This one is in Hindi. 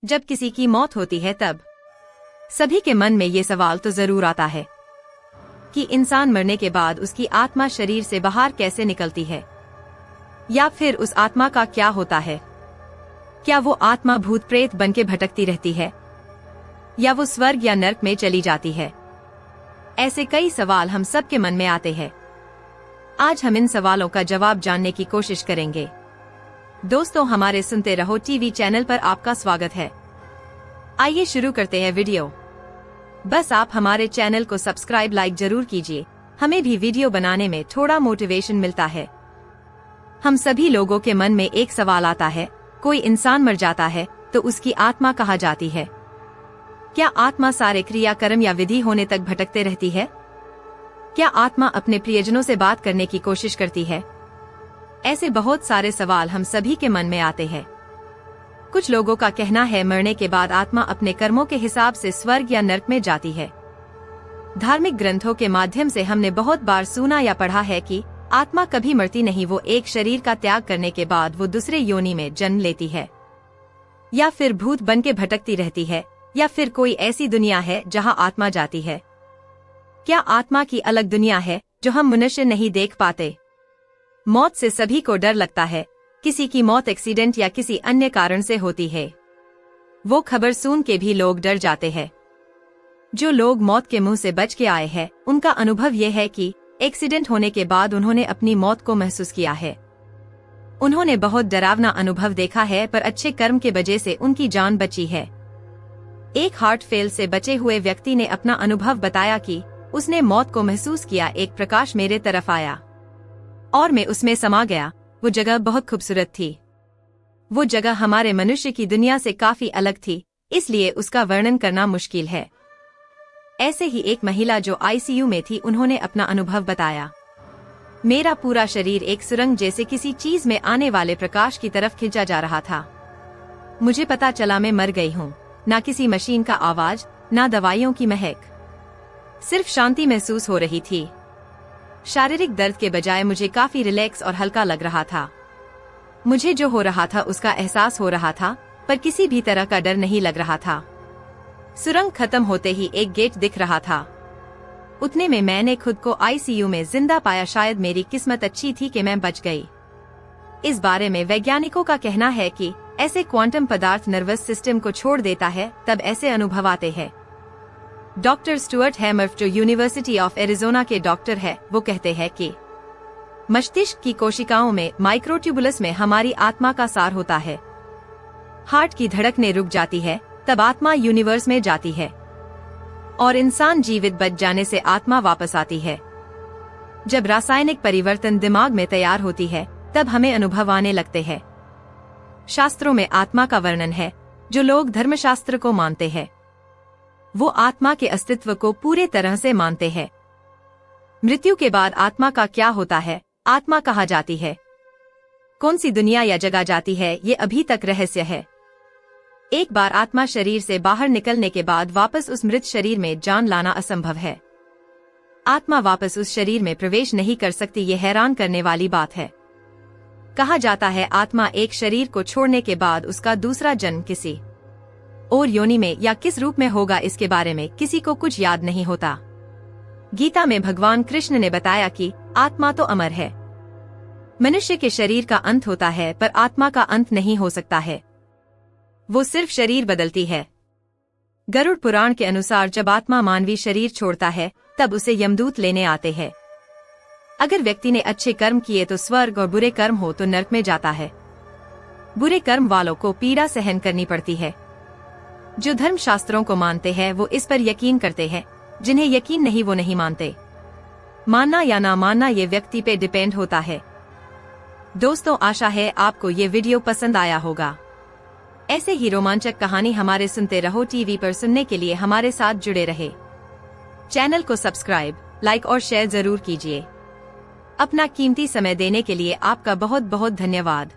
जब किसी की मौत होती है तब सभी के मन में ये सवाल तो जरूर आता है कि इंसान मरने के बाद उसकी आत्मा शरीर से बाहर कैसे निकलती है, या फिर उस आत्मा का क्या होता है। क्या वो आत्मा भूत प्रेत बनके भटकती रहती है, या वो स्वर्ग या नर्क में चली जाती है। ऐसे कई सवाल हम सब के मन में आते हैं। आज हम इन सवालों का जवाब जानने की कोशिश करेंगे। दोस्तों, हमारे सुनते रहो टीवी चैनल पर आपका स्वागत है। आइए शुरू करते हैं वीडियो। बस आप हमारे चैनल को सब्सक्राइब लाइक जरूर कीजिए, हमें भी वीडियो बनाने में थोड़ा मोटिवेशन मिलता है। हम सभी लोगों के मन में एक सवाल आता है, कोई इंसान मर जाता है तो उसकी आत्मा कहाँ जाती है? क्या आत्मा सारे क्रियाकर्म या विधि होने तक भटकते रहती है? क्या आत्मा अपने प्रियजनों से बात करने की कोशिश करती है? ऐसे बहुत सारे सवाल हम सभी के मन में आते हैं। कुछ लोगों का कहना है मरने के बाद आत्मा अपने कर्मों के हिसाब से स्वर्ग या नर्क में जाती है। धार्मिक ग्रंथों के माध्यम से हमने बहुत बार सुना या पढ़ा है कि आत्मा कभी मरती नहीं, वो एक शरीर का त्याग करने के बाद वो दूसरे योनि में जन्म लेती है, या फिर भूत बन के भटकती रहती है, या फिर कोई ऐसी दुनिया है जहां आत्मा जाती है। क्या आत्मा की अलग दुनिया है जो हम मनुष्य नहीं देख पाते? मौत से सभी को डर लगता है। किसी की मौत एक्सीडेंट या किसी अन्य कारण से होती है, वो खबर सुन के भी लोग डर जाते हैं। जो लोग मौत के मुंह से बच के आए हैं, उनका अनुभव यह है कि एक्सीडेंट होने के बाद उन्होंने अपनी मौत को महसूस किया है। उन्होंने बहुत डरावना अनुभव देखा है, पर अच्छे कर्म के वजह से उनकी जान बची है। एक हार्ट फेल से बचे हुए व्यक्ति ने अपना अनुभव बताया कि उसने मौत को महसूस किया, एक प्रकाश मेरे तरफ आया और मैं उसमें समा गया। वो जगह बहुत खूबसूरत थी। वो जगह हमारे मनुष्य की दुनिया से काफी अलग थी, इसलिए उसका वर्णन करना मुश्किल है। ऐसे ही एक महिला जो आईसीयू में थी, उन्होंने अपना अनुभव बताया। मेरा पूरा शरीर एक सुरंग जैसे किसी चीज में आने वाले प्रकाश की तरफ खींचा जा रहा था। मुझे पता चला मैं मर गई हूँ। ना किसी मशीन का आवाज, ना दवाइयों की महक, सिर्फ शांति महसूस हो रही थी। शारीरिक दर्द के बजाय मुझे काफी रिलैक्स और हल्का लग रहा था। मुझे जो हो रहा था उसका एहसास हो रहा था, पर किसी भी तरह का डर नहीं लग रहा था। सुरंग खत्म होते ही एक गेट दिख रहा था। उतने में मैंने खुद को आईसीयू में जिंदा पाया। शायद मेरी किस्मत अच्छी थी कि मैं बच गई। इस बारे में वैज्ञानिकों का कहना है कि ऐसे क्वांटम पदार्थ नर्वस सिस्टम को छोड़ देता है, तब ऐसे अनुभव आते हैं। डॉक्टर स्टुअर्ट हैमर्फ, जो यूनिवर्सिटी ऑफ एरिजोना के डॉक्टर है, वो कहते हैं कि मस्तिष्क की कोशिकाओं में, माइक्रोट्यूबुलस में हमारी आत्मा का सार होता है। हार्ट की धड़कनें रुक जाती है, तब आत्मा यूनिवर्स में जाती है और इंसान जीवित बच जाने से आत्मा वापस आती है। जब रासायनिक परिवर्तन दिमाग में तैयार होती है, तब हमें अनुभव आने लगते हैं। शास्त्रों में आत्मा का वर्णन है। जो लोग धर्मशास्त्र को मानते हैं, वो आत्मा के अस्तित्व को पूरे तरह से मानते हैं। मृत्यु के बाद आत्मा का क्या होता है, आत्मा कहाँ जाती है, कौन सी दुनिया या जगह जाती है, ये अभी तक रहस्य है। एक बार आत्मा शरीर से बाहर निकलने के बाद वापस उस मृत शरीर में जान लाना असंभव है। आत्मा वापस उस शरीर में प्रवेश नहीं कर सकती, ये हैरान करने वाली बात है। कहा जाता है आत्मा एक शरीर को छोड़ने के बाद उसका दूसरा जन्म किसी और योनि में या किस रूप में होगा, इसके बारे में किसी को कुछ याद नहीं होता। गीता में भगवान कृष्ण ने बताया कि आत्मा तो अमर है। मनुष्य के शरीर का अंत होता है, पर आत्मा का अंत नहीं हो सकता है। वो सिर्फ शरीर बदलती है। गरुड़ पुराण के अनुसार जब आत्मा मानवीय शरीर छोड़ता है, तब उसे यमदूत लेने आते हैं। अगर व्यक्ति ने अच्छे कर्म किए तो स्वर्ग, और बुरे कर्म हो तो नर्क में जाता है। बुरे कर्म वालों को पीड़ा सहन करनी पड़ती है। जो धर्म शास्त्रों को मानते हैं वो इस पर यकीन करते हैं, जिन्हें यकीन नहीं वो नहीं मानते। मानना या ना मानना ये व्यक्ति पे डिपेंड होता है। दोस्तों, आशा है आपको ये वीडियो पसंद आया होगा। ऐसे ही रोमांचक कहानी हमारे सुनते रहो टीवी पर सुनने के लिए हमारे साथ जुड़े रहे। चैनल को सब्सक्राइब, लाइक और शेयर जरूर कीजिए। अपना कीमती समय देने के लिए आपका बहुत बहुत धन्यवाद।